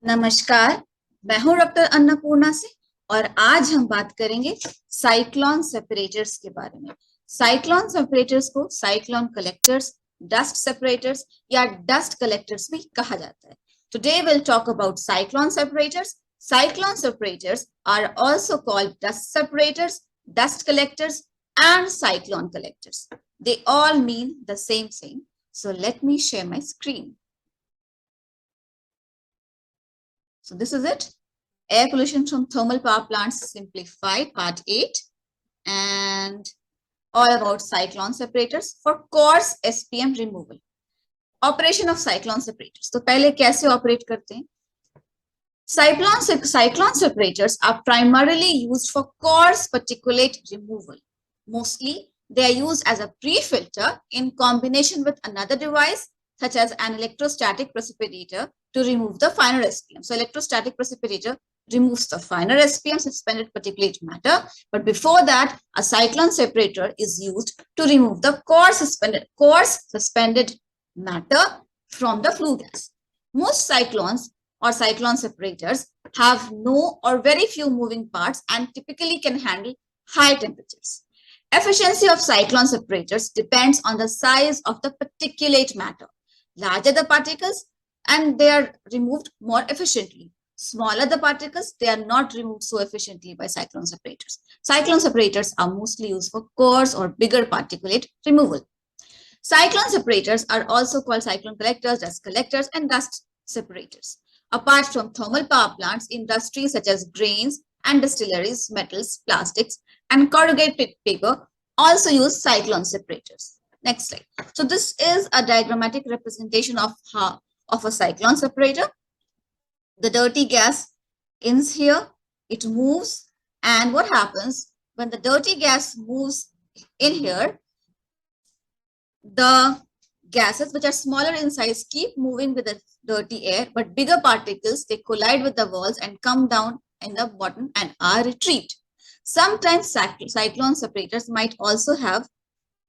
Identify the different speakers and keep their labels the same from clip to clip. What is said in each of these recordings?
Speaker 1: नमस्कार। मैं हूं डॉक्टर अन्नपूर्णा से और आज हम बात करेंगे साइक्लोन सेपरेटर्स के बारे में। साइक्लोन सेपरेटर्स को साइक्लोन कलेक्टर्स, डस्ट सेपरेटर्स या डस्ट कलेक्टर्स भी कहा जाता है। Today will talk about cyclone separators. Cyclone separators are also called dust separators, dust collectors and cyclone collectors. They all mean the same thing. So let me share my screen. So this is it. Air pollution from thermal power plants simplified, part 8, and all about cyclone separators for coarse SPM removal. Operation of cyclone separators. तो पहले कैसे operate करते हैं? Cyclone separators are primarily used for coarse particulate removal. Mostly, they are used as a pre-filter in combination with another device, such as an electrostatic precipitator, to remove the finer SPM. So, electrostatic precipitator removes the finer SPM, suspended particulate matter. But before that, a cyclone separator is used to remove the coarse suspended matter from the flue gas. Most cyclones or cyclone separators have no or very few moving parts and typically can handle high temperatures. Efficiency of cyclone separators depends on the size of the particulate matter. Larger the particles, and they are removed more efficiently. Smaller the particles, they are not removed so efficiently by cyclone separators. Cyclone separators are mostly used for coarse or bigger particulate removal. Cyclone separators are also called cyclone collectors, dust collectors, and dust separators. Apart from thermal power plants, industries such as grains and distilleries, metals, plastics, and corrugated paper also use cyclone separators. Next slide. So this is a diagrammatic representation of a cyclone separator. The dirty gas ends here, it moves, and what happens when the dirty gas moves in here, the gases which are smaller in size keep moving with the dirty air, but bigger particles, they collide with the walls and come down in the bottom and are retrieved. Sometimes cyclone separators might also have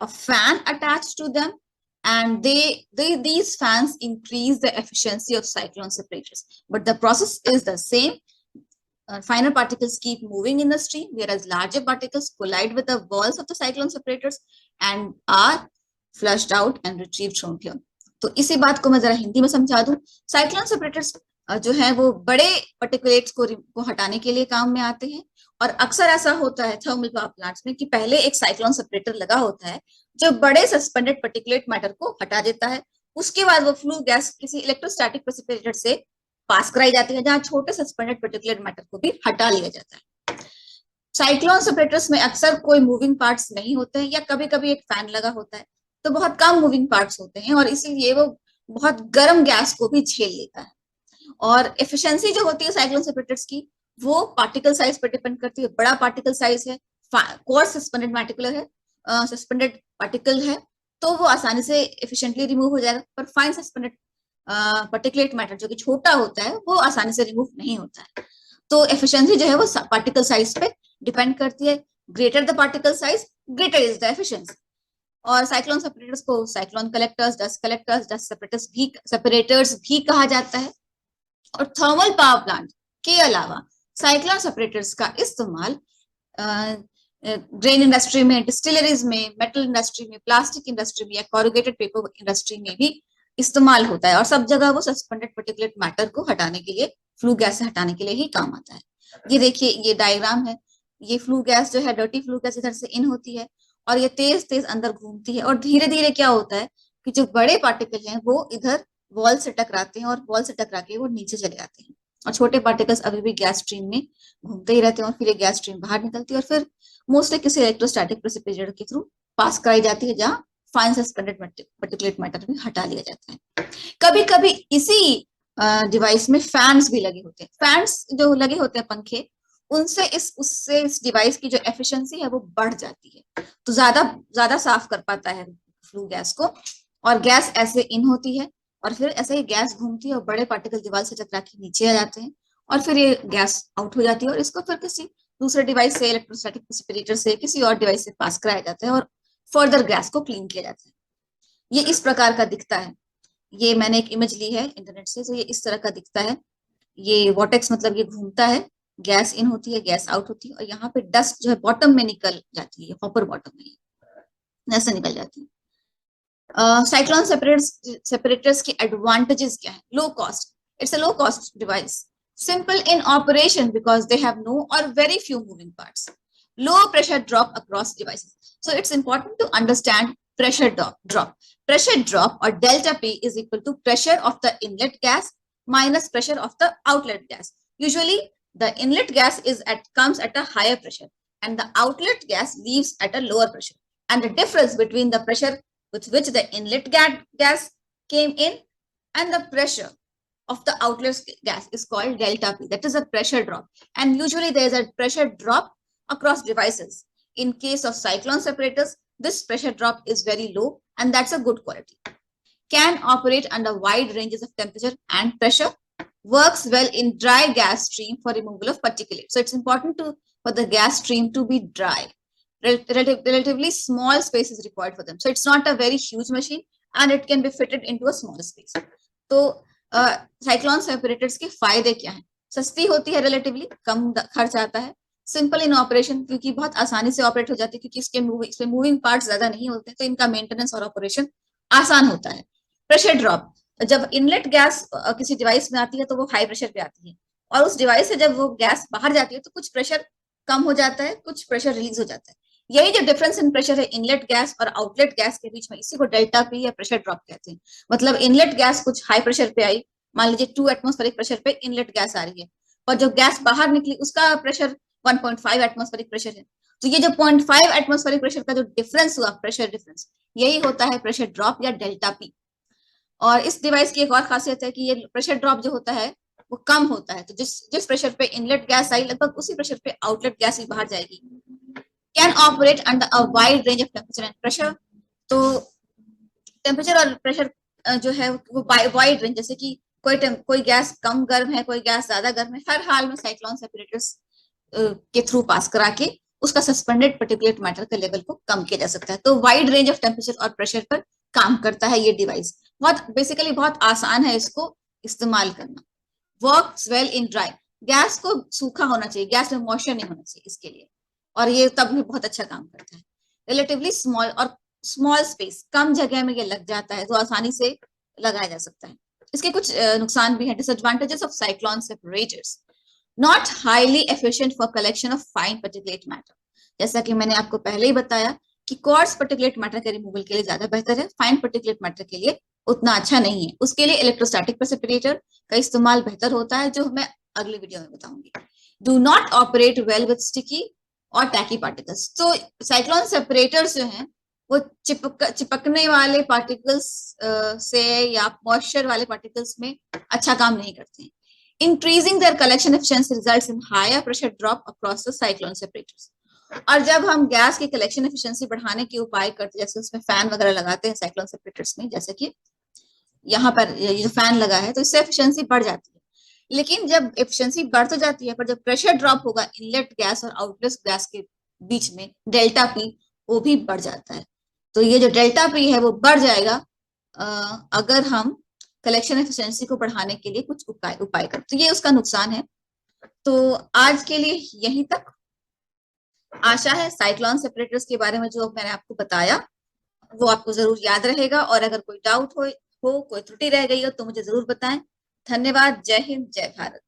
Speaker 1: a fan attached to them, and these fans increase the efficiency of cyclone separators. But the process is the same. Finer particles keep moving in the stream, whereas larger particles collide with the walls of the cyclone separators and are flushed out and retrieved from here. तो इसी बात को मैं जरा हिंदी में समझा दूं। Cyclone separators जो है वो बड़े पार्टिकुलेट्स को हटाने के लिए काम में आते हैं, और अक्सर ऐसा होता है थर्मल पावर प्लांट्स में कि पहले एक साइक्लोन सेपरेटर लगा होता है जो बड़े सस्पेंडेड पार्टिकुलेट मैटर को हटा देता है। उसके बाद वो फ्लू गैस किसी इलेक्ट्रोस्टैटिक प्रेसिपिटेटर से पास कराई जाती है, जहां छोटे सस्पेंडेड पार्टिकुलेट मैटर को भी हटा लिया जाता है। साइक्लोन सेपरेटर्स में अक्सर कोई मूविंग पार्ट्स नहीं होते हैं, या कभी कभी एक फैन लगा होता है, तो बहुत कम मूविंग पार्ट्स होते हैं, और इसीलिए वो बहुत गर्म गैस को भी झेल लेता है। और एफिशिएंसी जो होती है साइक्लोन सेपरेटर्स की, वो पार्टिकल साइज पर डिपेंड करती है। बड़ा पार्टिकल साइज है, कोर्स सस्पेंडेड पार्टिकुलर है, सस्पेंडेड पार्टिकल है, तो वो आसानी से एफिशिएंटली रिमूव हो जाएगा। पर फाइन सस्पेंडेड पार्टिकुलेट मैटर जो कि छोटा होता है, वो आसानी से रिमूव नहीं होता है। तो एफिशिएंसी जो है वो पार्टिकल साइज पे डिपेंड करती है। Greater the particle size, greater is the efficiency. और साइक्लोन सेपरेटर्स को साइक्लोन कलेक्टर्स, डस्ट सेपरेटर्स भी कहा जाता है। और थर्मल पावर प्लांट के अलावा साइक्लोन सेपरेटर्स का इस्तेमाल ग्रेन इंडस्ट्री में, डिस्टिलरीज में, मेटल इंडस्ट्री में, प्लास्टिक इंडस्ट्री में या कॉरुगेटेड पेपर इंडस्ट्री में भी इस्तेमाल होता है, और सब जगह वो सस्पेंडेड पार्टिकुलेट मैटर को हटाने के लिए, फ्लू गैस से हटाने के लिए ही काम आता है। ये देखिए, ये डायग्राम है। ये फ्लू गैस जो है, डर्टी फ्लू गैस इधर से इन होती है और ये तेज तेज अंदर घूमती है, और धीरे धीरे क्या होता है कि जो बड़े पार्टिकल हैं वो इधर वॉल से टकराते हैं, और वॉल से टकरा के वो नीचे चले जाते हैं, और छोटे पार्टिकल्स अभी भी गैस स्ट्रीम में घूमते ही रहते हैं, और फिर ये गैस स्ट्रीम बाहर निकलती है और फिर मोस्टली किसी इलेक्ट्रोस्टैटिक प्रेसिपिटेटर के थ्रू पास कराई जाती है, जहाँ फाइन सस्पेंडेड पार्टिकुलेट मैटर भी हटा लिया जाता है। कभी कभी इसी डिवाइस में फैंस भी लगे होते हैं। फैंस जो लगे होते हैं, पंखे, उनसे इस डिवाइस की जो एफिशिएंसी है वो बढ़ जाती है, तो ज्यादा साफ कर पाता है फ्लू गैस को, और गैस ऐसे इन होती है, और फिर ऐसे ही गैस घूमती है और बड़े पार्टिकल दीवार से टकरा के नीचे आ जाते हैं, और फिर ये गैस आउट हो जाती है, और इसको फिर किसी दूसरे डिवाइस से, इलेक्ट्रोस्टैटिक प्रेसिपिटेटर से, किसी और डिवाइस से पास कराया जाता है, और फर्दर गैस को क्लीन किया जाता है। ये इस प्रकार का दिखता है। ये मैंने एक इमेज ली है इंटरनेट से, तो ये इस तरह का दिखता है। ये वॉटेक्स मतलब ये घूमता है, गैस इन होती है, गैस आउट होती है, और यहाँ पे डस्ट जो है बॉटम में निकल जाती है, हॉपर बॉटम में ऐसे निकल जाती है। साइक्लोन सेपरेटर्स के एडवांटेजेस क्या है? Low cost, it's a low cost device, simple in operation because they have no or very few moving parts, low pressure drop across devices. So it's important to understand pressure drop or delta P is equal to pressure of the inlet gas minus pressure of the outlet gas. Usually the inlet gas comes at a higher pressure and the outlet gas leaves at a lower pressure, and the difference between the pressure with which the inlet gas came in and the pressure of the outlet gas is called delta P. That is a pressure drop. And usually there is a pressure drop across devices. In case of cyclone separators, this pressure drop is very low and that's a good quality. Can operate under wide ranges of temperature and pressure. Works well in dry gas stream for removal of particulate. So it's important for the gas stream to be dry. Relatively small space is required for them. So it's not a very huge machine and it can be fitted into a small space. So cyclone separators के फायदे क्या हैं? सस्ती होती है, relatively कम खर्च आता है, सिंपल इन ऑपरेशन क्योंकि बहुत आसानी से ऑपरेट हो जाती है क्योंकि इसमें मूविंग पार्ट्स ज्यादा नहीं होते तो इनका मेंटेनेंस और ऑपरेशन आसान होता है। प्रेशर ड्रॉप, जब इनलेट गैस किसी डिवाइस में आती है तो वो हाई प्रेशर पे आती है और उस डिवाइस से जब वो गैस बाहर जाती है तो कुछ प्रेशर कम हो जाता है, कुछ प्रेशर रिलीज हो जाता है। यही जो डिफरेंस इन प्रेशर है इनलेट गैस और आउटलेट गैस के बीच में, इसी को डेल्टा पी या प्रेशर ड्रॉप कहते हैं। मतलब इनलेट गैस कुछ हाई प्रेशर पे आई, मान लीजिए 2 एटमॉस्फेरिक प्रेशर पे इनलेट गैस आ रही है और जो गैस बाहर निकली उसका प्रेशर 1.5 एटमॉस्फेरिक प्रेशर है, तो ये जो 0.5 एटमॉस्फेरिक प्रेशर का जो डिफरेंस हुआ, प्रेशर डिफरेंस, यही होता है प्रेशर ड्रॉप या डेल्टा पी। और इस डिवाइस की एक और खासियत है कि ये प्रेशर ड्रॉप जो होता है वो कम होता है, तो जिस प्रेशर पे इनलेट गैस आई लगभग उसी प्रेशर पे आउटलेट गैस भी बाहर जाएगी। Can operate under a wide range of temperature and pressure, तो टेम्परेचर और प्रेशर जो है वो वाइड रेंज, जैसे कि कोई गैस कम गर्म है, कोई गैस ज्यादा गर्म है, हर हाल में साइक्लोन सेपरेटर्स के थ्रू पास करा के उसका सस्पेंडेड पार्टिकुलेट मैटर के लेवल को कम किया जा सकता है। तो वाइड रेंज ऑफ टेम्परेचर और प्रेशर पर काम करता है ये डिवाइस, बहुत बेसिकली बहुत आसान है इसको इस्तेमाल करना। Works well in dry, gas को सूखा होना चाहिए, गैस में मॉइस्चर नहीं होना चाहिए इसके लिए, और ये तब भी बहुत अच्छा काम करता है। रिलेटिवली स्मॉल और स्मॉल स्पेस, कम जगह में ये लग जाता है तो आसानी से लगाया जा सकता है। इसके कुछ नुकसान भी हैं। Disadvantages of cyclone separators, not highly efficient for collection of fine particulate matter, जैसा कि मैंने आपको पहले ही बताया कि कोर्स पार्टिकुलेट मैटर के रिमूवल के लिए ज्यादा बेहतर है, फाइन पार्टिकुलेट मैटर के लिए उतना अच्छा नहीं है। उसके लिए इलेक्ट्रोस्टैटिक प्रेसिपिटेटर का इस्तेमाल बेहतर होता है, जो मैं अगली वीडियो में बताऊंगी। Do not operate well with sticky और टैकी पार्टिकल्स, तो साइक्लोन सेपरेटर्स जो हैं वो चिपकने वाले पार्टिकल्स से या मॉइस्चर वाले पार्टिकल्स में अच्छा काम नहीं करते हैं। Increasing their collection efficiency results in higher pressure drop across the cyclone separators, और जब हम गैस की कलेक्शन एफिशिएंसी बढ़ाने के उपाय करते हैं, जैसे उसमें फैन वगैरह लगाते हैं साइक्लोन सेपरेटर्स में, जैसे कि यहाँ पर ये जो फैन लगा है, तो इससे एफिशिएंसी बढ़ जाती है। लेकिन जब एफिशिएंसी बढ़ तो जाती है, पर जब प्रेशर ड्रॉप होगा इनलेट गैस और आउटलेट गैस के बीच में, डेल्टा पी वो भी बढ़ जाता है। तो ये जो डेल्टा पी है वो बढ़ जाएगा अगर हम कलेक्शन एफिशिएंसी को बढ़ाने के लिए कुछ उपाय करें, तो ये उसका नुकसान है। तो आज के लिए यहीं तक। आशा है साइक्लोन सेपरेटर्स के बारे में जो मैंने आपको बताया वो आपको जरूर याद रहेगा, और अगर कोई डाउट हो कोई त्रुटि रह गई हो तो मुझे जरूर बताएं। धन्यवाद। जय हिंद, जय भारत।